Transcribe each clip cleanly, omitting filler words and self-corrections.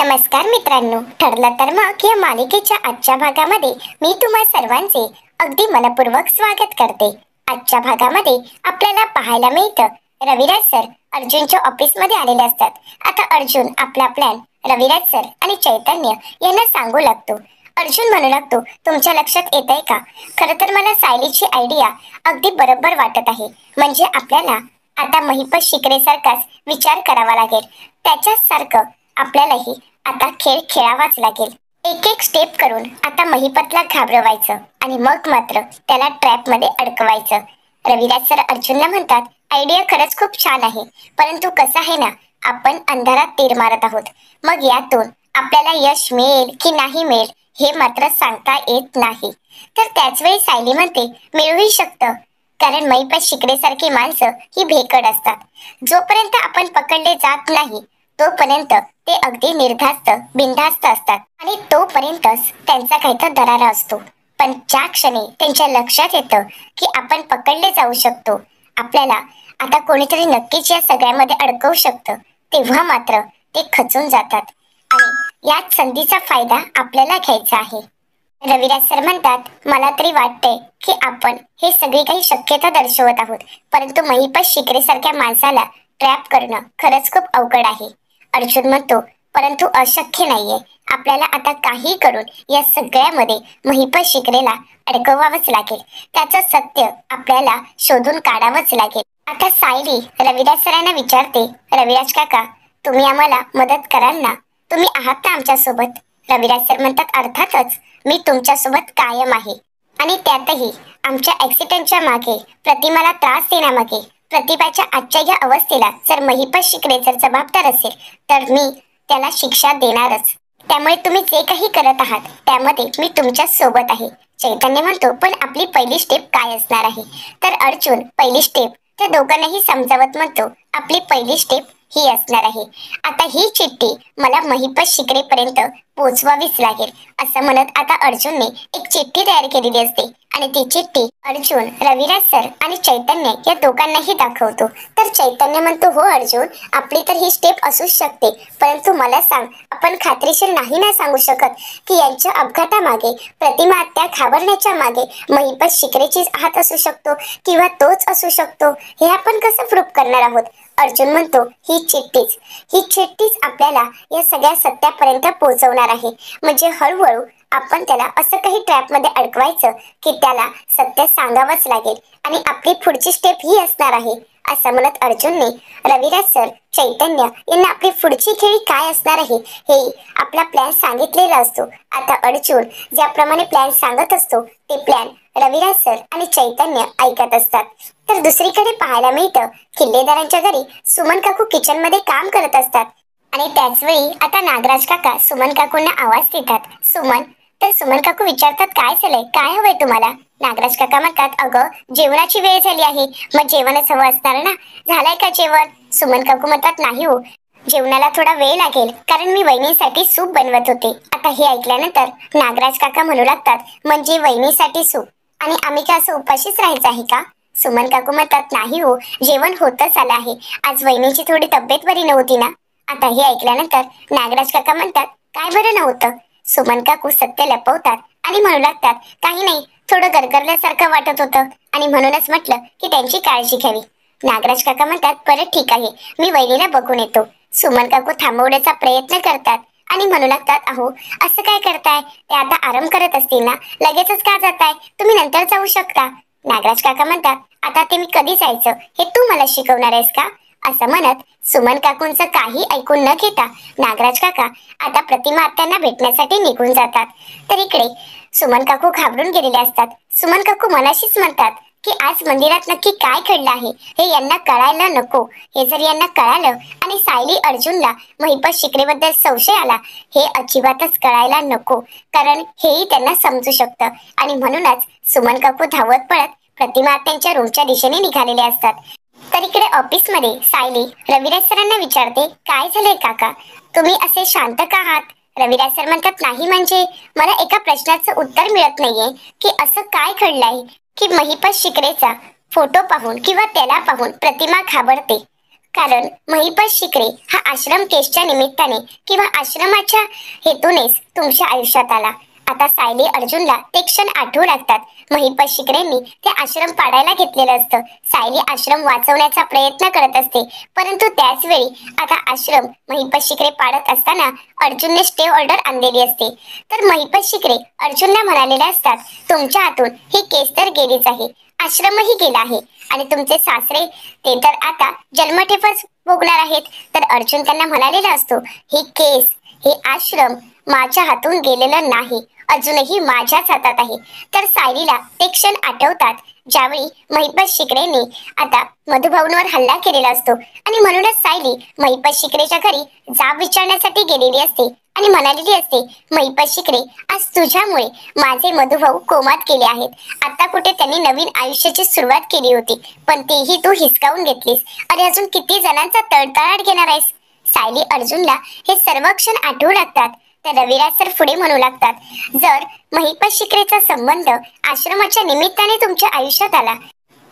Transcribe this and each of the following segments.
नमस्कार मित्रांनो, ठरलं तर मग या मालिकेच्या आजच्या भागामध्ये मी तुम्हा सर्वांचे अगदी मनपूर्वक स्वागत करते. आजच्या भागामध्ये आपल्याला पाहायला मिळतं रविराज सर अर्जुनच्या ऑफिस मध्ये आलेले असतात. आता अर्जुन आपला प्लॅन रविराज सर आणि चैतन्य यांना सांगू लागतो. अर्जुन म्हणू लागतो, तुमच्या लक्षात येत आहे का, खरं तर मला सायलीची आयडिया अगदी बरोबर वाटत आहे. म्हणजे आपल्याला आता महिपत शिकरे सारखाच विचार करावा लागेल. त्याच्याच सारखं आपल्यालाही आता खेळ खेळावाच लागेल. एक एक स्टेप करून आता महिपतला घाबरवायचं आणि मग मात्र त्याला ट्रॅप मध्ये अडकवायचं. रविराज सर अर्जुनला म्हणतात, आयडिया खरंच खूप छान आहे, परंतु कसं आहे ना, आपण अंधारात तीर मारत आहोत. मग यातून आपल्याला यश मिळेल की नाही मिळेल हे मात्र सांगता येत नाही. तर त्याच वेळी सायली म्हणते, मिळूही शकतं, कारण महिपत शिकरे सारखी माणसं ही भेकड असतात. जोपर्यंत आपण पकडले जात नाही तोपर्यंत ते अगदी निर्धास्त बिनधास्त असतात आणि तोपर्यंतच त्यांचा काहीतरी दरारा असतो. पण ज्या क्षणी त्यांच्या लक्षात येतं की आपण पकडले जाऊ शकतो, आपल्याला आता कोणीतरी नक्कीच या सगळ्यामध्ये अडकवू शकतं, तेव्हा मात्र ते खचून जातात आणि याच संधीचा फायदा आपल्याला घ्यायचा आहे. रविराज सर म्हणतात, मला तरी वाटतंय की आपण हे सगळी काही शक्यता दर्शवत आहोत, परंतु महिपत शिकरे सारख्या माणसाला ट्रॅप करणं खरंच खूप अवघड आहे. अर्जुन म्हणतो, परंतु अशक्य नाहीये. आपल्याला आता काही करून या सगळ्यामध्ये महिपत शिकरेला अडकवावंच लागेल. त्याचं सत्य आपल्याला शोधून काढावंच लागेल. आता सायली रविराज सरांना विचारते, रविराज काका, तुम्ही आम्हाला मदत कराल ना, तुम्ही आहात ना आमच्या सोबत. रविराज सर म्हणतात, अर्थातच, मी तुमच्या सोबत कायम आहे. आणि त्यातही आमच्या ऍक्सिडेंटच्या मागे, प्रतिमाला त्रास देण्यामागे, प्रतिभाच्या आजच्या या अवस्थेला जर महिपत शिकरे जर जबाबदार असेल तर मी त्याला शिक्षा देणारच. त्यामुळे तुम्ही जे काही करत आहात त्यामध्ये मी तुमच्या सोबत आहे. चैतन्य म्हणतो, पण आपली पहिली स्टेप काय असणार आहे. तर अर्जुन पहिली स्टेप त्या दोघांनाही समजावत म्हणतो, आपली पहिली स्टेप ही असणार आहे. आता ही चिठ्ठी मला महिपत शिकरेपर्यंत पोहोचवावीच लागेल. असं म्हणत आता अर्जुनने एक चिठ्ठी तयार केलेली असते आणि ती चिठ्ठी अर्जुन रविराज सर आणि चैतन्य या दोघांनाही दाखवतो. तर चैतन्य म्हणतो, हो अर्जुन, आपली तर ही स्टेप असूच शकते, परंतु मला सांग, आपण खात्रीशीर नाही ना सांगू शकत की यांच्या अपघातामागे, प्रतिमा आत्या घाबरण्याच्या मागे महिपत शिकरेचीच हात असू शकतो किंवा तोच असू शकतो, हे आपण कसं प्रूव्ह करणार आहोत. अर्जुन म्हणतो, ही चिठ्ठीच आपल्याला या सगळ्या सत्यापर्यंत पोहोचवणार आहे. म्हणजे हळूहळू आपण त्याला असं काही ट्रॅप मध्ये अडकवायचं की त्याला सत्य सांगावंच लागेल आणि आपली पुढची स्टेप ही असणार आहे. असं म्हणत अर्जुनने रविराज सर, चैतन्य यांना आपली पुढची खेळी काय असणार आहे हे आपला प्लॅन सांगितलेला असतो. आता अर्जुन ज्याप्रमाणे प्लॅन सांगत असतो ते प्लॅन रविराज सर आणि चैतन्य ऐकत असतात. तर दुसरीकडे पाहायला मिळतं, किल्लेदारांच्या घरी सुमन काकू किचन मध्ये काम करत असतात आणि त्याच वेळी आता नागराज काका सुमन काकूंना आवाज देतात. सुमन काकू विचारतात, काय झालंय, काय हवंय तुम्हाला. नागराज काका म्हणतात, अगं जेवणाची वेळ झाली आहे, मग जेवणच हवं असणार ना, झालंय का जेवण. सुमन काकू म्हणतात, नाही हो, जेवणाला थोडा वेळ लागेल, कारण मी वहिनीसाठी सूप बनवत होते. आता हे ऐकल्यानंतर नागराज काका म्हणू लागतात, म्हणजे वहिनीसाठी सूप, आणि आम्ही का असं उपाशीच राहायचं आहे का. सुमन काकू म्हणतात, नाही हो, जेवण होतच आलं आहे, आज वहिनीची थोडी तब्येत बरी नव्हती ना. आता हे ऐकल्यानंतर नागराज काका म्हणतात, काय बरं नव्हतं. सुमन काकू सत्य लपवतात आणि म्हणू लागतात, काही नाही, थोडं गरगरल्यासारखं वाटत होतं आणि म्हणूनच म्हटलं की त्यांची काळजी घ्यावी. नागराज काका म्हणतात, बरं ठीक आहे, मी वहिनीला बघून येतो. सुमन काकू थांबवण्याचा प्रयत्न करतात आणि म्हणू लागतात, अहो असं काय करताय, ते आता आराम करत असतील ना, लगेचच का जाताय, तुम्ही नंतर जाऊ शकता. नागराज काका म्हणतात, आता ते मी कधी जायचं हे तू मला शिकवणार आहेस का. असं म्हणत सुमन काकूंचं काही ऐकून न घेता नागराज काका आता प्रतिमा आत्यांना भेटण्यासाठी निघून जातात. तर इकडे सुमन काकू घाबरून गेलेले असतात. सुमन काकू मनाशीच म्हणतात की आज मंदिरात नक्की काय घडलं आहे हे यांना कळायला नको. हे जर यांना कळालं आणि सायली अर्जुनला महिपत शिकरेबद्दल संशय आला, हे अजिबातच कळायला नको, कारण हेही त्यांना समजू शकतं. आणि म्हणूनच सुमन काकू धावत पळत प्रतिमा आत्यांच्या रूमच्या दिशेने निघालेले असतात. तर इकडे ऑफिस मध्ये सायली रविराज सरांना विचारते, काय झालंय काका, तुम्ही असे शांत का आहात. रविराज सर म्हणतात, नाही म्हणजे मला एका प्रश्नाचं उत्तर मिळत नाहीये की असं काय घडलंय की महिपत शिकरेचा फोटो पाहून किंवा त्याला पाहून प्रतिमा घाबरते. कारण महिपत शिकरे हा आश्रम केसच्या निमित्ताने किंवा आश्रमाच्या हेतूनेच तुमच्या आयुष्यात आला. आता सायली अर्जुनला ते क्षण आठवू लागतात. महिपत शिकरेंनी ते आश्रम पाडायला घेतलेलं असतं. सायली आश्रम वाचवण्याचा प्रयत्न करत असते, परंतु त्याच वेळी आता आश्रम महिपत शिकरे पाडत असताना अर्जुनने स्टे ऑर्डर आणलेली असते. तर महिपत शिकरे अर्जुनला म्हणालेले असतात, तुमच्या हातून ही केस तर गेलीच आहे, आश्रमही गेला आहे आणि तुमचे सासरे ते तर आता जन्मठेपच भोगणार आहेत. तर अर्जुन त्यांना म्हणालेला असतो, ही केस हे आश्रम माझ्या हातून गेलेलं नाही, अजूनही माझ्याच हातात आहे. तर सायलीला ते क्षण आठवतात ज्यावेळी महिपत शिकरेने आता मधुभाऊंवर हल्ला केलेला असतो आणि म्हणूनच सायली महिपत शिकरेच्या घरी जाब विचारण्यासाठी गेलेली असते आणि म्हणालेली असते, महिपत शिकरे, आज तुझ्यामुळे माझे मधुभाऊ कोमात गेले आहेत. आता कुठे त्यांनी नवीन आयुष्याची सुरुवात केली होती, पण तेही तू हिसकावून घेतलीस. अरे अजून किती जणांचा तळतळाट घेणार आहेस? सायली अर्जुनला हे सर्व क्षण आठवू लागतात. तर रविराज सर पुढे म्हणू लागतात, जर महिपत शिकरेचा संबंध आश्रमाच्या निमित्ताने तुमच्या आयुष्यात आला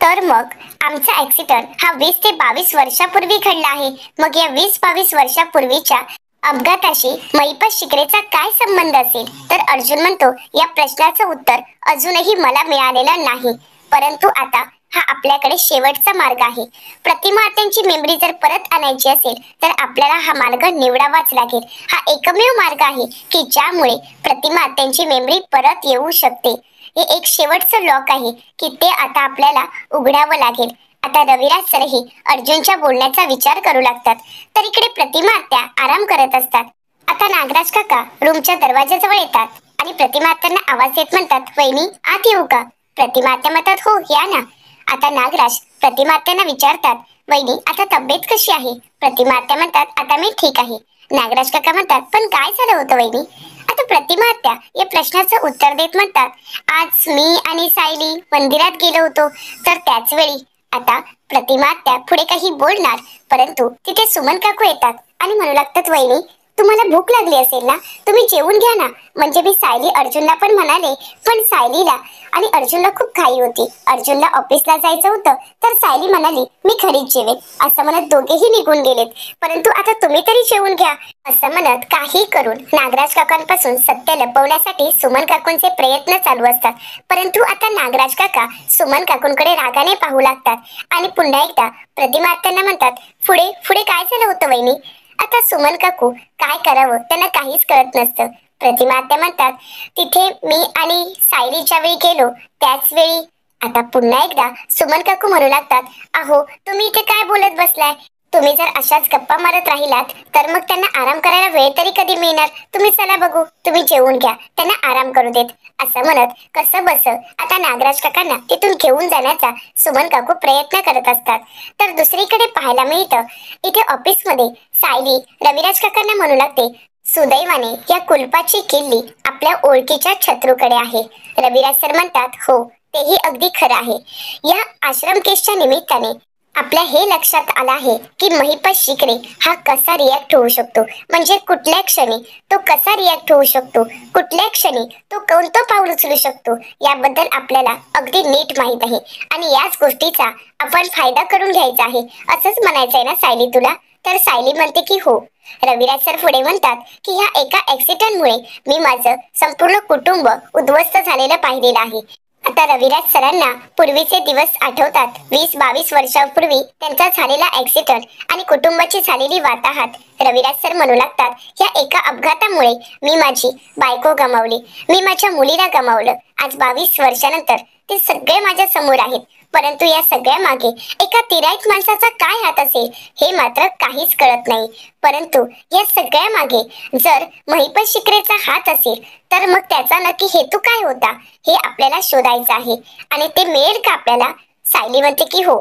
तर मग आमचा ऍक्सिडेंट हा 20 ते 22 वर्षापूर्वी घडला आहे. मग या 20-22 वर्षापूर्वीच्या अपघाताशी महिपत शिकरेचा काय संबंध असेल? तर अर्जुन म्हणतो, या प्रश्नाचं उत्तर अजूनही मला मिळालेलं नाही, परंतु आता हा आपल्याकडे शेवटचा मार्ग आहे. प्रतिमा त्यांची मेमरी जर परत आणायची असेल तर आपल्याला हा मार्ग निवडावाच लागेल. हा एकमेव मार्ग आहे की ज्यामुळे प्रतिमा त्यांची मेमरी परत येऊ शकते. हे एक शेवटचं लॉक आहे की ते आता आपल्याला उघडावं लागेल. आता रविराज सरही अर्जुनच्या बोलण्याचा विचार करू लागतात. तर इकडे प्रतिमा आत्या आराम करत असतात. आता नागराज काका रूमच्या दरवाजाजवळ येतात आणि प्रतिमा आत्यांना आवाज देत म्हणतात, वहिनी आत येऊ का? प्रतिमा आत्या म्हणतात, हो या ना. आता नागराज प्रतिमा आत्यांना विचारतात, वहिनी आता तब्येत कशी आहे? प्रतिमा आत्या म्हणतात, आता मी ठीक आहे. नागराज काका म्हणतात, पण काय झालं होतं वहिनी? आता प्रतिमा आत्या या प्रश्नाचं उत्तर देत म्हणतात, आज मी आणि सायली मंदिरात गेलो होतो, तर त्याच वेळी आता प्रतिमा आत्या पुढे काही बोलणार, परंतु तिथे सुमन काकू येतात आणि म्हणू लागतात, वहिनी तुम्हाला भूक लागली असेल ना, तुम्ही जेवून घ्या ना. म्हणजे मी सायली अर्जुनला पण म्हणाले, पण सायलीला आणि अर्जुनला खूप घाई होती. अर्जुनला ऑफिसला जायचं होतं, तर सायली म्हणाली मी घरीच जेवेन. असं म्हणत दोघेही निघून गेलेत. परंतु आता तुम्ही तरी जेवून घ्या. असं म्हणत काही करून नागराज काकांपासून सत्य लपवण्यासाठी सुमन काकूंचे प्रयत्न चालू असतात. परंतु आता नागराज काका सुमन काकूंकडे रागाने पाहू लागतात आणि पुन्हा एकदा प्रतिमा आत्यांना म्हणतात, पुढे पुढे काय झालं होतं वहिनी? आता सुमन काकू काय करावं त्यांना काहीच कळत नसतं. प्रतिमा आत्या म्हणतात, तिथे मी आणि सायली ज्यावेळी गेलो त्याच वेळी आता पुन्हा एकदा सुमन काकू म्हणू लागतात, अहो तुम्ही इथे काय बोलत बसलाय? तुम्ही जर अशाच गप्पा मारत राहिलात तर मग त्यांना आराम करायला वेळ तरी कधी मिळणार? तुम्ही चला बघू, तुम्ही जेवून घ्या, त्यांना आराम करू देत. असं म्हणत कसं बस आता नागराज काकांना तिथून घेऊन जाण्याचा सुमन काकू प्रयत्न करत असतात. तर दुसरीकडे पाहायला मिळतं, इथे ऑफिसमध्ये सायली रविराज काकांना म्हणू लागते, सुदैवाने या कुलपाची किल्ली आपल्या ओळखीच्या शत्रूकडे आहे. रविराज सर म्हणतात, हो तेही अगदी खरं आहे. या आश्रम केसच्या निमित्ताने आपल्या हे लक्षात आलं आहे की महिपत शिकरे हा कसा रिॲक्ट होऊ शकतो, म्हणजे कुठल्या क्षणी तो कसा रिॲक्ट होऊ शकतो, कुठल्या क्षणी तो कोणतं पाऊल उचलू शकतो, याबद्दल आपल्याला अगदी नीट माहित आहे आणि याच गोष्टीचा आपण फायदा करून घ्यायचा आहे. असंच म्हणायचंय ना सायली तुला? तर सायली म्हणते की हो. रविराज सर पुढे म्हणतात की ह्या एका ऍक्सिडेंटमुळे मी माझं संपूर्ण कुटुंब उद्ध्वस्त झालेलं पाहिलेलं आहे. आता रविराज सरांना पूर्वीचे दिवस आठवतात. 20-22 वर्षांपूर्वी त्यांचा झालेला ऍक्सिडेंट आणि कुटुंबाची झालेली वाताहत. रविराज सर म्हणू लागतात, या एका अपघातामुळे मी माझी बायको गमावली, मी माझ्या मुलीला गमावलं. आज 22 वर्षानंतर ते सगळे माझ्या समोर आहेत. परंतु या सगळ्या मागे एका तिराईत माणसाचा काय हात असेल हे मात्र काहीच कळत नाही. परंतु या सगळ्या मागे जर महिपत शिकरेचा हात असेल तर मग त्याचा नक्की हेतू काय होता हे आपल्याला शोधायचं आहे आणि ते मिळेल का आपल्याला? सायली म्हणते की हो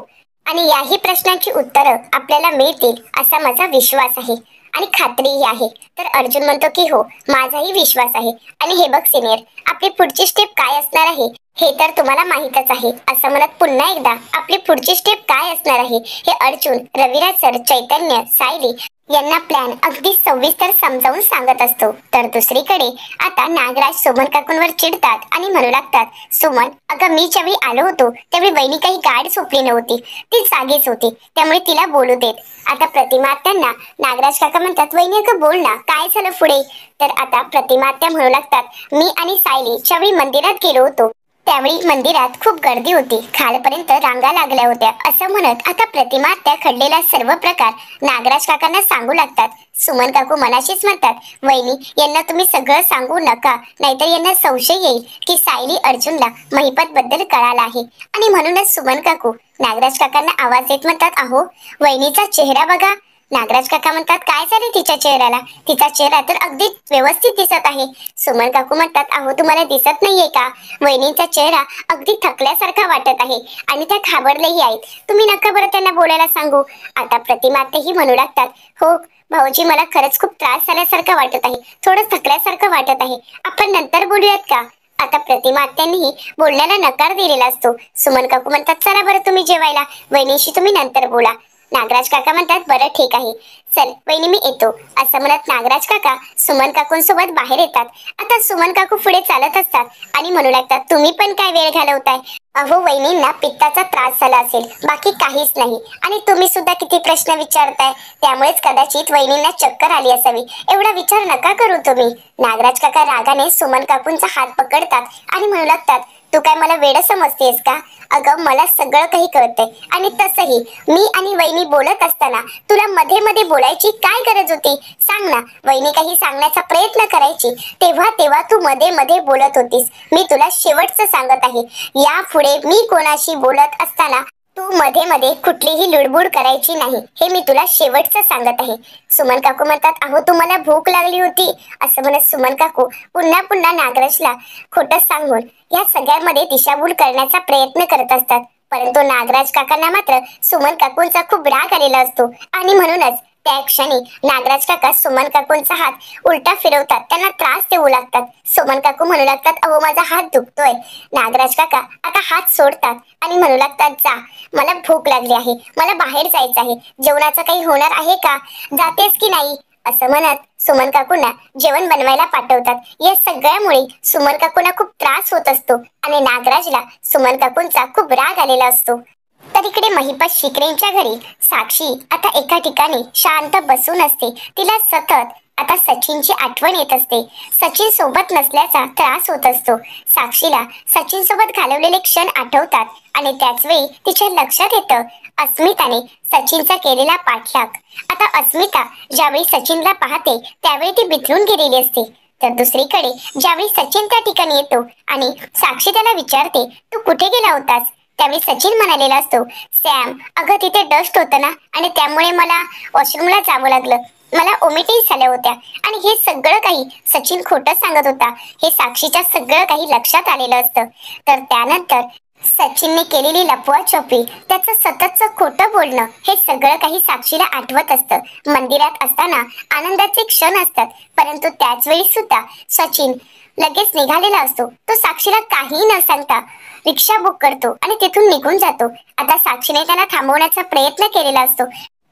आणि याही प्रश्नांची उत्तरं आपल्याला मिळतील असा माझा विश्वास आहे आणि खात्रीही आहे. तर अर्जुन म्हणतो की हो माझाही विश्वास आहे. आणि हे बघ सिनियर, आपली पुढची स्टेप काय असणार आहे हे तर तुम्हाला माहीतच आहे. असं म्हणत पुन्हा एकदा आपली पुढची स्टेप काय असणार आहे हे अर्जुन, रविराज सर, चैतन्य, सायली यांना प्लॅन अगदी सविस्तर समजावून सांगत असतो. तर दुसरीकडे आता नागराज सुमन काकूंवर चिडतात आणि म्हणू लागतात, सुमन, अगं मी ज्यावेळी आलो होतो त्यावेळी वहिनी काही गाढ झोपली नव्हती, ती जागीच होती, त्यामुळे तिला बोलू देत. आता प्रतिमा त्यांना नागराज काका म्हणतात, वहिनी अगं बोल ना, काय झालं पुढे? तर आता प्रतिमा त्या म्हणू लागतात, मी आणि सायली ज्यावेळी मंदिरात गेलो होतो त्यावेळी मंदिरात खूप गर्दी होती, खालपर्यंत रांगा लागल्या होत्या, असं म्हणत आता प्रतिमा त्या घडलेला सर्व प्रकार नागराज काकांना सांगू लागतात. सुमन काकू मनाशीच म्हणतात, वहिनी यांना तुम्ही सगळं सांगू नका, नाहीतर यांना संशय येईल की सायली अर्जुनला महिपत बद्दल कळाला आहे. आणि म्हणूनच सुमन काकू नागराज काकांना आवाज देत म्हणतात, अहो वहिनीचा चेहरा बघा. नागराज काका म्हणतात, काय झाले तिच्या चेहऱ्याला? तिचा चेहरा तर अगदी व्यवस्थित दिसत आहे. सुमन काकू म्हणतात, अहो तुम्हाला दिसत नाहीये का? वहिनींचा चेहरा अगदी थकल्यासारखा वाटत आहे आणि त्या घाबरलेही आहेत. तुम्ही नका बरं त्यांना बोलायला सांगू. आता प्रतिमातेही म्हणू लागतात, हो भाऊजी, मला खरंच खूप त्रास झाल्यासारखं वाटत आहे, थोडं थकल्यासारखं वाटत आहे, आपण नंतर बोलूयात का? आता प्रतिमा आत्यांनीही बोलण्याला नकार दिलेला असतो. सुमन काकू म्हणतात, चला बरं तुम्ही जेवायला, वहिनीशी तुम्ही नंतर बोला. नागराज काका म्हणतात, बरं ठीक आहे, चल वहिनी मी येतो, असं म्हणत नागराज काका सुमन काकूंसोबत बाहेर येतात. आता सुमन काकू पुढे चालत असतात आणि म्हणू लागतात, तुम्ही पण काय वेळ घालवताय? अहो वहिनींना पित्ताचा त्रास झाला असेल, बाकी काहीच नाही, आणि तुम्ही सुद्धा किती प्रश्न विचारताय, त्यामुळेच कदाचित वहिनींना चक्कर आली असावी, एवढा विचार नका करू तुम्ही. नागराज काका रागाने सुमन काकूंचा हात पकडतात आणि म्हणू लागतात, तू काय मला वेड समजतेस का? अगं मला सगळं काही कळतंय, आणि तसंही मी आणि वहिनी बोलत असताना तुला मध्ये मध्ये बोलायची काय गरज होती? सांग ना. वहिनी काही सांगण्याचा प्रयत्न करायची तेव्हा तेव्हा तू मध्ये मध्ये बोलत होतीस. मी तुला शेवटचं सांगत आहे, यापुढे मी कोणाशी बोलत असताना तू मध्ये मध्ये कुठलीही लुडबुड करायची नाही, हे मी तुला शेवटचं सांगत आहे. सुमन काकू म्हणतात, अहो तुम्हाला भूक लागली होती, असं म्हणत सुमन काकू पुन्हा पुन्हा नागराजला खोटं सांगून या सगळ्यामध्ये दिशाभूल करण्याचा प्रयत्न करत असतात. परंतु नागराज काकांना मात्र सुमन काकूंचा खूप राग आलेला असतो आणि म्हणूनच त्या क्षणी नागराज काका सुमन काकूंचा हात उलटा फिरवतात, त्यांना त्रास देऊ लागतात. सुमन काकू म्हणू लागतात, अहो माझा हात दुखतोय. नागराज काका आता हात सोडतात आणि म्हणू लागतात, जा, मला भूक लागली आहे, मला बाहेर जायचं आहे, जेवणाचं काही होणार आहे का? जातेस की नाही? असं म्हणत सुमन काकूंना जेवण बनवायला पाठवतात. या सगळ्यामुळे सुमन काकूंना खूप त्रास होत असतो आणि नागराजला सुमन काकूंचा खूप राग आलेला असतो. तर इकडे महिपत शिकरेंच्या घरी साक्षी आता एका ठिकाणी शांत बसून असते. तिला सतत आता सचिनची आठवण येत असते. सचिन सोबत नसल्याचा त्रास होत असतो. साक्षीला सचिन सोबत घालवलेले क्षण आठवतात आणि त्याच वेळी तिच्या लक्षात येतं अस्मिताने सचिनचा केलेला पाठलाग. आता अस्मिता ज्यावेळी सचिनला पाहते त्यावेळी ती बिथरून गेलेली असते. तर दुसरीकडे ज्यावेळी सचिन त्या ठिकाणी येतो आणि साक्षी त्याला विचारते, तू कुठे गेला होतास? त्यावेळी सचिन म्हणालेला असतो, सॅम, अगं तिथे डस्ट होतं ना आणि त्यामुळे मला वॉशरूमला जावं लागलं, मला ओमिटिंग झाल्या होत्या. आणि हे सगळं काही सचिन खोटं सांगत होता हे साक्षीच्या सगळं काही लक्षात आलेलं असतं. तर त्यानंतर सचिनने केलेली लपवाछपवी, त्याचं सततचं खोटं बोलणं, हे सगळं काही साक्षीला आठवत असतं. मंदिरात असताना आनंदाचे क्षण असतात, परंतु त्याच वेळी सुद्धा सचिन लगेच निघालेला असतो. तो साक्षीला काही न सांगता रिक्षा बुक करतो आणि तिथून निघून जातो. आता साक्षीने त्याला थांबवण्याचा प्रयत्न केलेला असतो,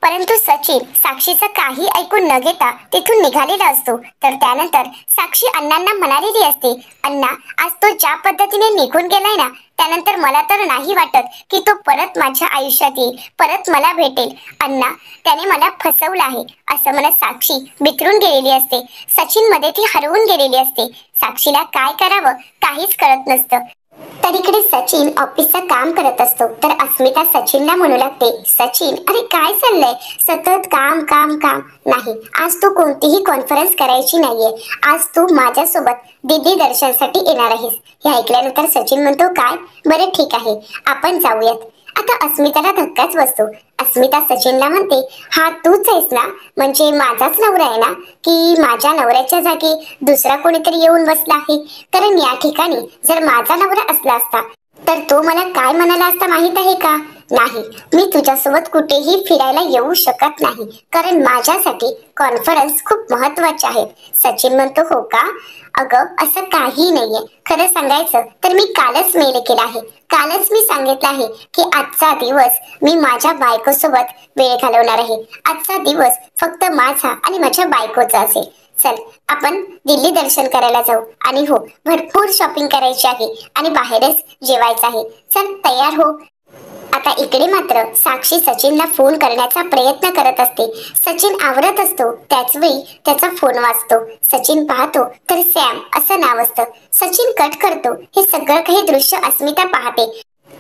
परंतु सचिन साक्षीचं काही ऐकून न घेता तिथून निघालेला असतो. तर त्यानंतर साक्षी अण्णांना म्हणालेली असते, अण्णा, आज तो ज्या पद्धतीने निघून गेलाय ना, त्यानंतर मला तर नाही वाटत की तो परत माझ्या आयुष्यात येईल, परत मला भेटेल. अण्णा, त्याने मला फसवलं आहे, असं म्हणत साक्षी बिथरून गेलेली असते. सचिन मध्ये ती हरवून गेलेली असते. साक्षीला काय करावं काहीच कळत नसतं. तर इकडे सचिन ऑफिसचं काम करत असतो. तर अस्मिता सचिनला म्हणू लागते, सचिन, अरे काय चाललंय? सतत काम काम काम. नाही, आज तू कोणतीही कॉन्फरन्स करायची नाहीये, आज तू माझ्यासोबत दीदी दर्शनासाठी येणार आहेस. हे ऐकल्यानंतर सचिन म्हणतो, काय? बरं ठीक आहे, आपण जाऊयात. आता अस्मिताला धक्काच बसतो. अस्मिता सचिनला म्हणते, हा तूच आहेस ना? म्हणजे माझाच नवरा आहे ना? की माझ्या नवऱ्याच्या जागी दुसरा कोणीतरी येऊन बसला आहे? कारण या ठिकाणी जर माझा नवरा असला असता तर तो मला काय म्हणाला असता माहित आहे का? नाही, मी तुझ्यासोबत कुठेही फिरायला येऊ शकत नाही, कारण माझ्यासाठी कॉन्फरन्स खूप महत्वाचे आहे. सचिन म्हणतो, हो का? अगं, असं काही नाहीये. खरं सांगायचं तर मी कालच मेल केला आहे. कालच मी सांगितलं आहे की आजचा दिवस मी माझ्या बायकोसोबत वेळ घालवणार आहे. आजचा दिवस फक्त माझा आणि माझ्या बायकोचा असेल. चल, आपण दिल्ली दर्शन करायला जाऊ. आणि हो, भरपूर शॉपिंग करायची आहे आणि बाहेरच जेवायचं आहे. चल, तयार हो. आता इकडे मात्र साक्षी सचिनला फोन करण्याचा प्रयत्न करत असते. सचिन आवरत असतो, त्याच वेळी त्याचा फोन वाजतो. सचिन पाहतो तर सॅम असं नाव असतं. सचिन कट करतो. हे सगळं काही दृश्य अस्मिता पाहते.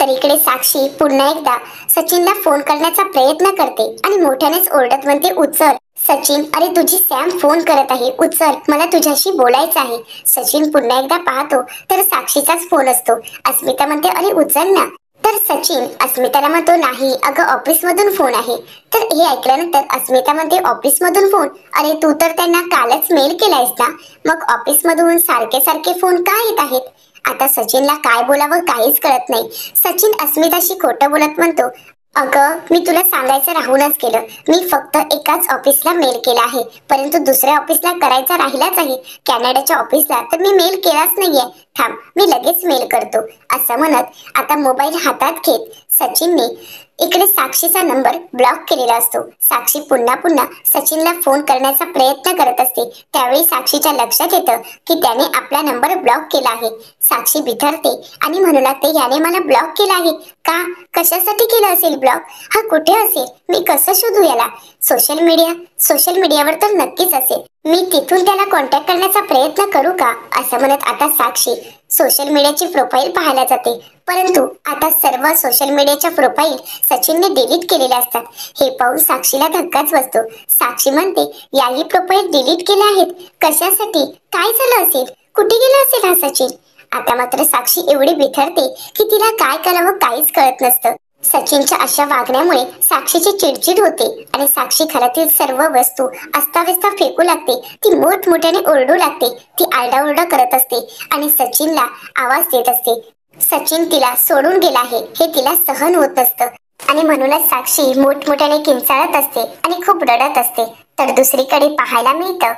तर इकडे साक्षी पुन्हा एकदा सचिनला फोन करण्याचा प्रयत्न करते आणि मोठ्यानेच ओरडत म्हणते, उचल. सचिन, अरे तुझी सॅम फोन करत आहे, उचल, मला तुझ्याशी बोलायचं आहे. सचिन पुन्हा एकदा पाहतो तर साक्षीचाच फोन असतो. अस्मिता म्हणते, अरे उचल ना. तर सचिन अस्मिताला म्हणतो, नाही अगं, ऑफिस मधून फोन आहे. तर हे ऐकल्यानंतर अस्मिता म्हणते, ऑफिस मधून फोन? अरे तू तर त्यांना कालच मेल केलायस ना, मग ऑफिस मधून सारखे सारखे फोन का येत आहेत? आता सचिनला काय बोलावं काहीच कळत नाही. सचिन अस्मिताशी खोटं बोलत म्हणतो, अगं, मी तुला सांगायचं राहूनच गेलं. मी फक्त एकाच ऑफिसला मेल केला आहे, परंतु दुसऱ्या ऑफिसला करायचा राहिलाच आहे. कॅनडाच्या ऑफिसला तर मी मेल केलाच नाहीये. थांब, मी लगेच मेल करतो. असं म्हणत आता मोबाईल हातात घेत सचिनने इकडे साक्षीचा नंबर ब्लॉक केलेला असतो. साक्षी पुन्हा पुन्हा सचिनला फोन करण्याचा प्रयत्न करत असते. त्यावेळी साक्षीच्या लक्षात येतं की त्याने आपला नंबर ब्लॉक केला आहे. साक्षी बिथरते आणि म्हणू लागते, याने मला ब्लॉक केला आहे का? कशासाठी केलं असेल ब्लॉक? हा कुठे असेल? मी कसं शोधू याला? सोशल मीडियावर तर नक्कीच असेल. मी तिथून त्याला कॉन्टॅक्ट करण्याचा प्रयत्न करू का? असं म्हणत आता साक्षी सोशल मीडियाची प्रोफाईल पाहायला जाते. परंतु आता सर्व सोशल मीडियाच्या प्रोफाईल सचिनने डिलीट केलेल्या असतात. हे पाहून साक्षीला धक्काच बसतो. साक्षी म्हणते, याही प्रोफाईल डिलीट केल्या आहेत? कशासाठी? काय झालं असेल? कुठे गेला असेल हा सचिन? आता मात्र साक्षी एवढी बिथरते की तिला काय करावं काहीच कळत नसतं. सचिनच्या अशा वागण्यामुळे साक्षीची चिडचिड होते आणि साक्षी घरातील सर्व वस्तू अस्ताव्यस्त फेकू लागते. ती मोठमोठ्याने ओरडू लागते. ती आरडाओरडा करत असते आणि सचिनला आवाज देत असते. सचिन तिला सोडून गेला आहे हे तिला सहन होत नसतं आणि म्हणूनच साक्षी मोठमोठ्याने किंचाळत असते आणि खूप रडत असते. तर दुसरीकडे पाहायला मिळतं,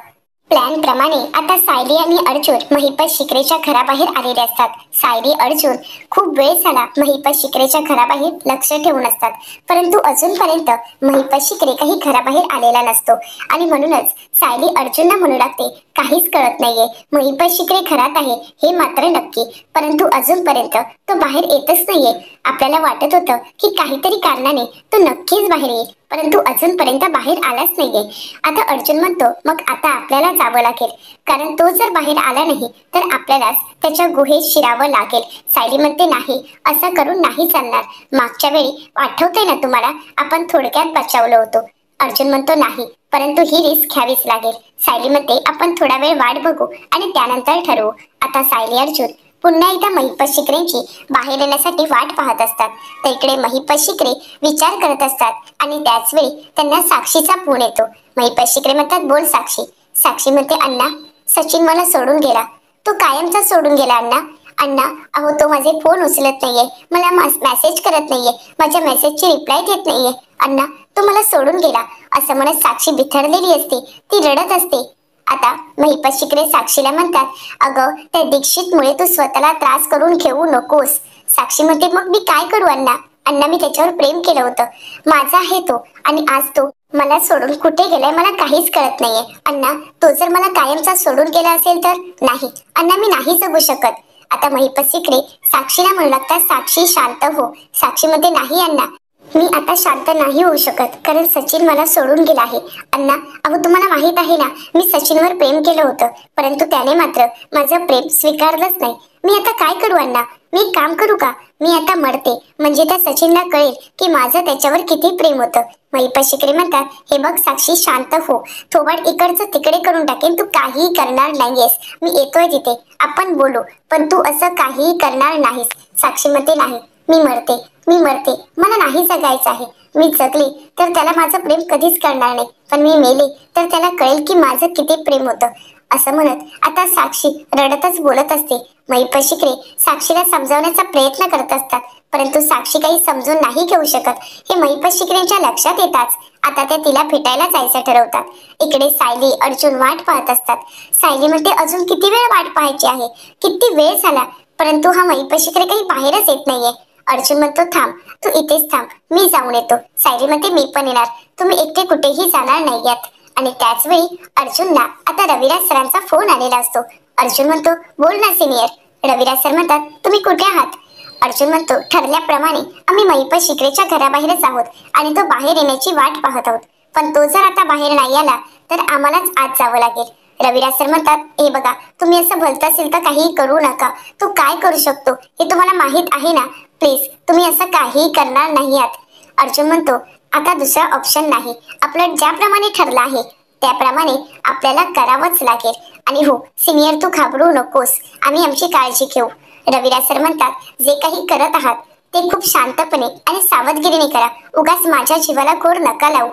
प्लॅन प्रमाणे आता सायली आणि अर्जुन महिपत शिकरेच्या घराबाहेर आलेले असतात. सायली अर्जुन खूप वेळ झाला महिपत शिकरेच्या घराबाहेर लक्ष ठेवून असतात, परंतु अजूनपर्यंत महिपत शिकरे काही घराबाहेर आलेला नसतो आणि म्हणूनच सायली अर्जुनला म्हणू लागते, काहीच कळत नाहीये, महिपत शिकरे घरात आहे हे मात्र नक्की, परंतु अजूनपर्यंत तो बाहेर येतच नाहीये. आपल्याला वाटत होतं की काहीतरी कारणाने तो नक्कीच बाहेर येईल, परंतु अजूनपर्यंत बाहेर आलाच नाहीये. आता अर्जुन म्हणतो, मग आता आपल्याला जावं लागेल, कारण तो जर बाहेर आला नाही तर आपल्यालाच त्याच्या गुहेत शिरावं लागेल. सायली म्हणते, नाही, असं करून नाही चालणार. मागच्या वेळी आठवतंय ना तुम्हाला, आपण थोडक्यात बचावलं होतं. अर्जुन म्हणतो, नाही, परंतु ही रिस्क घ्यावीच लागेल. सायली म्हणते, आपण थोडा वेळ वाट बघू आणि त्यानंतर ठरवू. आता सायली अर्जुन पुन्हा एकदा महिपत शिकरेंची बाहेर येण्यासाठी वाट पाहत असतात. तर इकडे महिपत शिकरे विचार करत असतात आणि त्याच वेळी त्यांना साक्षीचा फोन येतो. महिपत शिकरे म्हणतात, बोल साक्षी. साक्षी म्हणते, अण्णा, सचिन मला सोडून गेला. तो कायमचा सोडून गेला अण्णा. अण्णा, अहो, तो माझे फोन उचलत नाहीये, मला मेसेज करत नाहीये, माझ्या मेसेजची रिप्लाय देत नाहीये. अण्णा, तो मला सोडून गेला. असं म्हणत साक्षी बिथरलेली असते, ती रडत असते. आता महिपत शिकरे साक्षीला म्हणतात, अगं, त्या दीक्षितमुळे तू स्वतःला त्रास करून घेऊ नकोस. साक्षी म्हणते, मग मी काय करू अण्णा? अण्णा, मी त्याच्यावर प्रेम केलं होतं, माझा आहे तो, आणि आज तो मला सोडून कुठे गेलाय मला काहीच कळत नाहीये. अण्णा, तो जर मला कायमचा सोडून गेला असेल तर? नाही अण्णा, मी नाही जगू शकत. आता महिपत शिकरे साक्षीला म्हणू लागतात, साक्षी शांत हो. साक्षी म्हणते, नाही अण्णा, मी आता शांत नाही होऊ शकत, कारण सचिन मला सोडून गेला आहे. अण्णा, अहो, तुम्हाला माहित आहे ना, मी सचिनवर प्रेम केलं होतं, परंतु त्याने मात्र माझं प्रेम स्वीकारलंच नाही. मी आता काय करू अण्णा? मी एक काम करू का? मी आता मरते, म्हणजे त्या सचिनला कळेल की माझं त्याच्यावर किती प्रेम होतं. महिपत शिकरे म्हणतात, हे बघ साक्षी, शांत हो. थोबाड इकडचं तिकडे करून टाकेन, तू काहीही करणार नाहीयेस. मी येतोय तिथे, आपण बोलू, पण तू असं काहीही करणार नाहीस. साक्षी म्हणते, नाही, मी मरते, मला नाही जगायचं आहे. मी जगले तर त्याला माझं प्रेम कधीच कळणार नाही, पण मी मेले तर त्याला कळेल की माझं किती प्रेम होतं. असं म्हणत आता साक्षी रडतच बोलत असते. महिपत शिकरे साक्षीला समजावण्याचा प्रयत्न करत असतात, परंतु साक्षी काही समजून नाही घेऊ शकत हे महिपत शिकरेंच्या लक्षात येताच आता ते तिला भेटायला जायचं ठरवतात. इकडे सायली अर्जुन वाट पाहत असतात. सायली म्हणते अजून किती वेळ वाट पाहायची आहे, किती वेळ झाला, परंतु हा महिपत शिकरे काही बाहेरच येत नाहीये. अर्जुन म्हणतो थांब, तू इथेच थांब, मी जाऊन येतो. सायली म्हणते मी पण येणार, तुम्ही एकटे कुठेही जाणार नाहीयात. आणि त्याच वेळी अर्जुनला आता रविराज सरांचा फोन आलेला असतो. अर्जुन म्हणतो बोल ना सिनियर. रविराज सर म्हणतात तुम्ही कुठे आहात? अर्जुन म्हणतो ठरल्याप्रमाणे आम्ही महिपत शिकरेच्या घराबाहेरच आहोत आणि तो बाहेर येण्याची वाट पाहत आहोत, पण तो जर आता बाहेर नाही आला तर आम्हालाच आत जावं लागेल. रविराज सर म्हणतात हे बघा, तुम्ही असं बोलत असेल तर काहीही करू नका, तो काय करू शकतो हे तुम्हाला माहित आहे ना, प्लीज तुम्ही असं काहीही करणार नाही आहात. अर्जुन म्हणतो आता दुसरा ऑप्शन नाही, आपलं ज्याप्रमाणे ठरलं आहे त्याप्रमाणे आपल्याला करावंच लागेल. आणि हो सिनियर तू घाबरू नकोस, आम्ही आमची काळजी घेऊ. रविराज सर म्हणतात जे काही करत आहात ते खूप शांतपणे आणि सावधगिरीने करा, उगाच माझ्या जीवाला गोड नका लावू.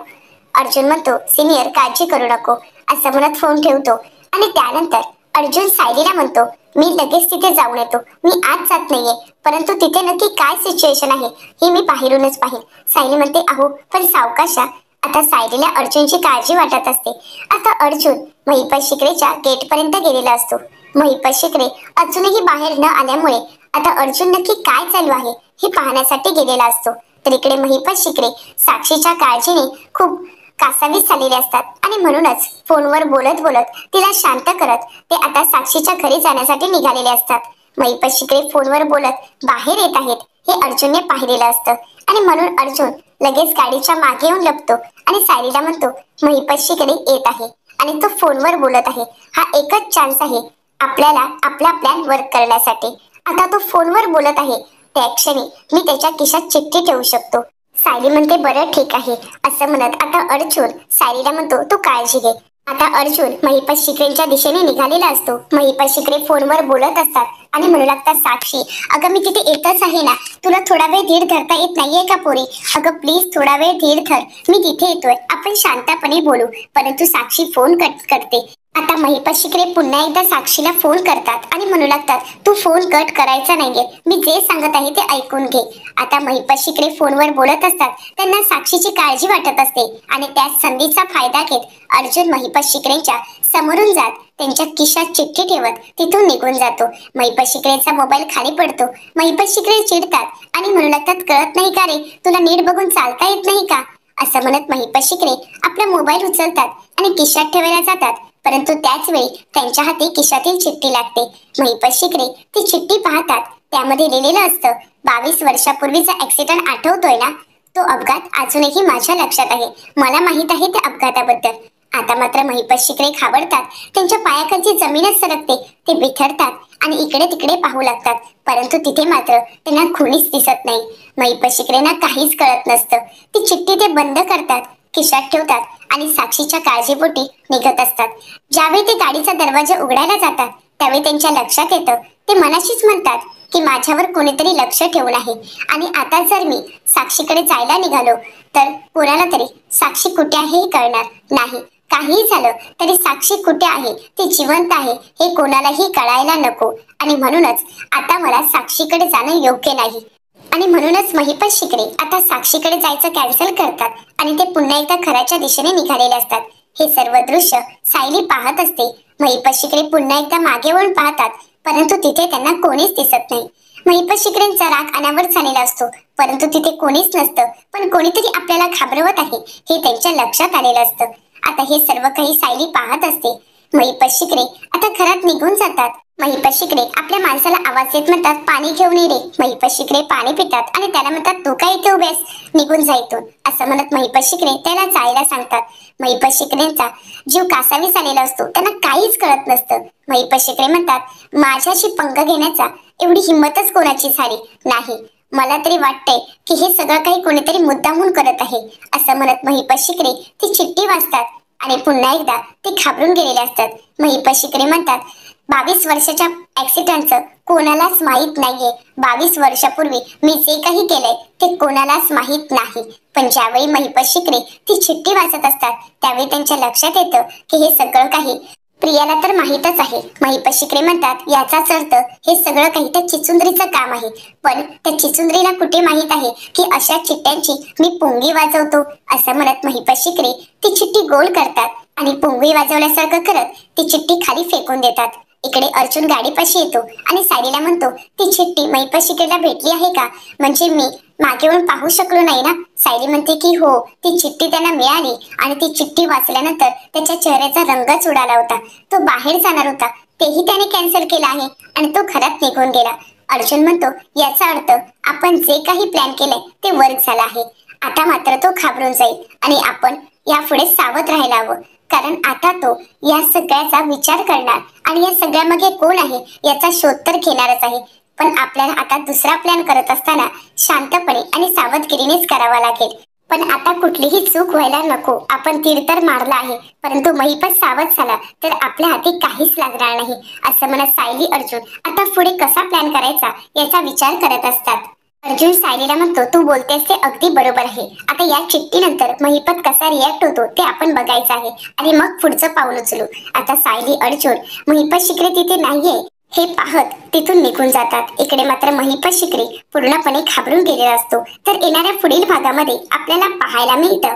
अर्जुन म्हणतो सिनियर काळजी करू नको, असं म्हणत फोन ठेवतो. आणि त्यानंतर अर्जुन सायलीला म्हणतो मी लगेच तिथे जाऊन येतो, मी आज जात नाहीये, परंतु तिथे नक्की काय सिच्युएशन आहे हे मी बाहेरूनच पाहिन. सायली म्हणते अहो पण सावकाशा. आता सायलीला अर्जुनची काळजी वाटत असते. आता अर्जुन महिपत शिकरेच्या गेट पर्यंत गेलेला असतो. महिपत शिकरे अजूनही बाहेर न आल्यामुळे आता अर्जुन नक्की काय चालू आहे हे पाहण्यासाठी गेलेला असतो. तर इकडे महिपत शिकरे साक्षीच्या काळजीने खूप कासावीस झालेले असतात आणि म्हणूनच फोनवर बोलत बोलत तिला शांत करत ते आता साक्षीच्या घरी जाण्यासाठी निघालेले असतात. महिपत शिकरे फोनवर बोलत बाहेर येत आहेत हे अर्जुनने पाहिलेलं असतं आणि म्हणून अर्जुन लगेच गाडीच्या मागे येऊन लपतो आणि सायलीला म्हणतो महिपत शिकरे येत आहे आणि तो फोनवर बोलत आहे, हा एकच चान्स आहे आपल्याला आपला प्लॅन वर्क करण्यासाठी. आता तो फोनवर बोलत आहे त्या क्षणी मी त्याच्या खिशात चिठ्ठी ठेवू शकतो. सायली म्हणते बरं ठीक आहे, असं म्हणत आता अर्जुन सायलीला म्हणतो तू काळजी घे. आता अर्जुन महिपत शिकरेंच्या दिशेने निघालेला असतो. महिपत शिकरे फोनवर बोलत असतात आणि म्हणू लागतात साक्षी अगं मी तिथे येतच आहे ना, तुला थोडा वेळ धीर धरता येत नाहीये का पोरी, अगं प्लीज थोडा वेळ धीर धर, मी तिथे येतोय, आपण शांतपणे बोलू. परंतु साक्षी फोन कट करते. आता महिपत शिकरे पुन्हा एकदा साक्षीला फोन करतात आणि म्हणू लागतात तू फोन कट करायचा नाहीये, मी जे सांगत आहे ते ऐकून घे. आता महिपत शिकरे फोनवर बोलत असतात, त्यांना साक्षीची काळजी वाटत असते आणि त्या संधीचा फायदा घेत अर्जुन महिपत शिकरेंच्या समोरून जात त्यांच्या खिशात चिठ्ठी ठेवत तिथून निघून जातो. महिपत शिकरेचा मोबाईल खाली पडतो. महिपत शिकरे चिडतात आणि म्हणू लागतात कळत नाही का रे, तुला नीट बघून चालता येत नाही का, असं म्हणत महिपत शिकरे आपला मोबाईल उचलतात आणि खिशात ठेवायला जातात, परंतु त्याच वेळी त्यांच्या हाती खिशातील चिठ्ठी लागते. महिपत शिकरे ती चिठ्ठी पाहतात, त्यामध्ये लिहिलेलं असतं 22 वर्षापूर्वीचा ऍक्सिडेंट आठवतोय ना, तो अपघात अजूनही माझ्या लक्षात आहे, मला माहित आहे त्या अपघाताबद्दल. आता मात्र महिपत शिकरे घाबरतात, त्यांच्या पायाखालची जमीनच सरकते, ते बिथरतात आणि इकडे तिकडे पाहू लागतात, परंतु तिथे मात्र त्यांना कोणीच दिसत नाही. महिपत शिकरेंना काहीच कळत नसतं. ती चिठ्ठी ते बंद करतात, खिशात ठेवतात आणि साक्षीच्या काळजीपोटी निघत असतात. ज्यावेळी ते गाडीचा दरवाजा उघडायला जातात त्यावेळी त्यांच्या लक्षात येतं, ते मनाशीच म्हणतात की माझ्यावर कोणीतरी लक्ष ठेवून आहे आणि आता जर मी साक्षीकडे जायला निघालो तर कोणाला तरी साक्षी कुठे आहे हे कळणार नाही. काही झालं तरी साक्षी कुठे आहे, ती जिवंत आहे हे कोणालाही कळायला नको आणि म्हणूनच आता मला साक्षीकडे जाणं योग्य नाही. आणि म्हणूनच महिपत शिकरे आता साक्षीकडे जायचं कॅन्सल करतात आणि ते पुन्हा एकदा घराच्या दिशेने निघालेले असतात. हे सर्व दृश्य सायली पाहत असते. महिपत शिकरे पुन्हा एकदा मागे वळून पाहतात, परंतु तिथे त्यांना कोणीच दिसत नाही. महिपत शिकरेंचा राग अनावर झालेला असतो, परंतु तिथे कोणीच नसतं, पण कोणीतरी आपल्याला घाबरवत आहे हे त्यांच्या लक्षात आलेलं असतं. आता हे सर्व काही सायली पाहत असते. महिपत शिकरे आता घरात निघून जातात. महिपत शिकरे आपल्या माणसाला आवाज देत म्हणतात पाणी घेऊन ये रे. महिपत शिकरे पाणी पितात आणि त्याला म्हणतात तू काय इथे उभेस, निघून जा इथून, असं म्हणत महिपत शिकरे त्याला जायला सांगतात. महिपत शिकरेंचा जीव कासावीस आलेला असतो, त्यांना काहीच कळत नसतं. महिपत शिकरे म्हणतात माझ्याशी पंग घेण्याचा एवढी हिंमतच कोणाची झाली नाही, मला तरी वाटतंय की हे सगळं काही कोणीतरी मुद्दामून करत आहे, असं म्हणत महिपत शिकरे ती चिठ्ठी वाचतात आणि पुन्हा एकदा ते घाबरून गेलेले असतात. महिपत शिकरे म्हणतात 22 वर्षाच्या ऍक्सिडेंटचं कोणालाच माहित नाहीये, 22 वर्षापूर्वी मी जे काही केलंय ते कोणालाच माहित नाही. पण ज्यावेळी महिपत शिकरे ती चिठ्ठी वाचत असतात त्यावेळी त्यांच्या लक्षात येतं की हे सगळं काही प्रियाला तर माहीतच आहे. महिपत शिकरे म्हणतात याचाच अर्थ हे सगळं काही त्या चिचुंद्रीचं काम आहे. पण त्या चिचुंद्रीला कुठे माहीत आहे की अशा चिट्ट्यांची मी पुंगी वाजवतो. असं म्हणत महिपत शिकरे ती चिठ्ठी गोल करतात आणि पुंगी वाजवल्यासारखं करत ती चिठ्ठी खाली फेकून देतात. इकडे अर्जुन गाडीपाशी येतो आणि सायलीला म्हणतो ती चिठ्ठी महिपत शिकरेला भेटली आहे का, म्हणजे मी मागे वळून पाहू शकलो नाही ना. सायली म्हणते की हो, ती चिठ्ठी त्यांना मिळाली आणि ती चिठ्ठी वाचल्यानंतर त्याच्या चेहऱ्याचा रंगच उडाला होता. तो बाहेर जाणार होता तेही त्याने कॅन्सल केलं आहे आणि तो घरात निघून गेला. अर्जुन म्हणतो याचा अर्थ आपण जे काही प्लॅन केलंय ते वर्क झालं आहे. आता मात्र तो घाबरून जाईल आणि आपण यापुढे सावध राहायला हवं, कारण आता तो या सगळ्याचा विचार करणार आणि या सगळ्यामागे कोण आहे याचा शोध तर घेणारच आहे. पण आपल्याला आता दुसरा प्लॅन करत असताना शांतपणे आणि सावधगिरीनेच करावा लागेल. पण आता कुठलीही चूक व्हायला नको. आपण तीर तर मारला आहे, परंतु महिपत सावध झाला तर आपल्या हाती काहीच लागणार नाही. असं म्हणत सायली अर्जुन आता पुढे कसा प्लॅन करायचा याचा विचार करत असतात. अर्जुन सायलीला म्हणतो तू बोलतेस ते अगदी बरोबर आहे. आता या चिठ्ठीनंतर महिपत कसा रिॲक्ट होतो ते आपण बघायचं आहे आणि मग पुढचं पाऊल उचलू. आता सायली अर्जुन महिपत शिकरे तिथे नाहीये हे पाहत तिथून निघून जातात. इकडे मात्र महिपत शिकरे पूर्णपणे घाबरून गेलेला असतो. तर येणाऱ्या पुढील भागामध्ये आपल्याला पाहायला मिळतं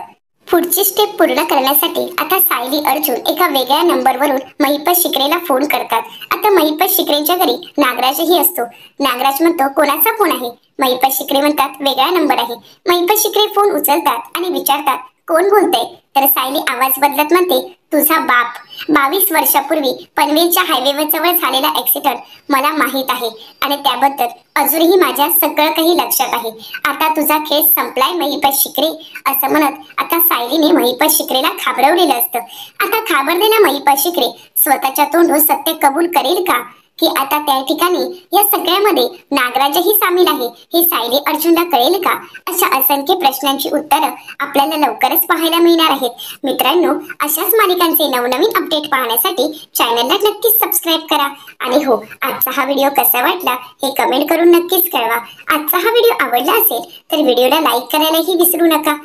पुढची स्टेप पूर्ण करण्यासाठी आता सायली अर्जुन एका वेगळ्या नंबरवरून महिपत शिकरेला फोन करतात. आता महिपत शिकरेच्या घरी नागराजही असतो. नागराज म्हणतो कोणाचा फोन आहे. महिपत शिकरे म्हणतात वेगळा नंबर आहे. महिपत शिकरे फोन उचलतात आणि विचारतात कोण बोलतंय. तर सायली आवाज बदलत म्हणते तुझा बाप. 22 वर्षापूर्वी पनवेलच्या हायवेवर जवळ झालेला ऍक्सिडेंट मला माहित आहे आणि त्याबद्दल अजूनही माझ्या सगळं काही लक्षात आहे. आता तुझा खेळ संपलाय महिपत शिकरे. असं म्हणत आता सायलीने महिपत शिकरेला घाबरवलेलं असतं. आता घाबरलेला महिपत शिकरे स्वतःच्या तोंडून सत्य कबूल करेल का की आता त्या ठिकाणी या सगळ्यामध्ये नागराजही सामील आहे हे सायली अर्जुनला कळेल का. अशा असंख्य प्रश्नांची उत्तरं आपल्याला लवकरच पाहायला मिळणार आहेत. मित्रांनो, अशाच मालिकांचे नवनवीन अपडेट पाहण्यासाठी चॅनलला नक्कीच सबस्क्राईब करा. आणि हो, आजचा हा व्हिडिओ कसा वाटला हे कमेंट करून नक्कीच कळवा. आजचा हा व्हिडिओ आवडला असेल तर व्हिडिओला लाईक करायलाही विसरू नका.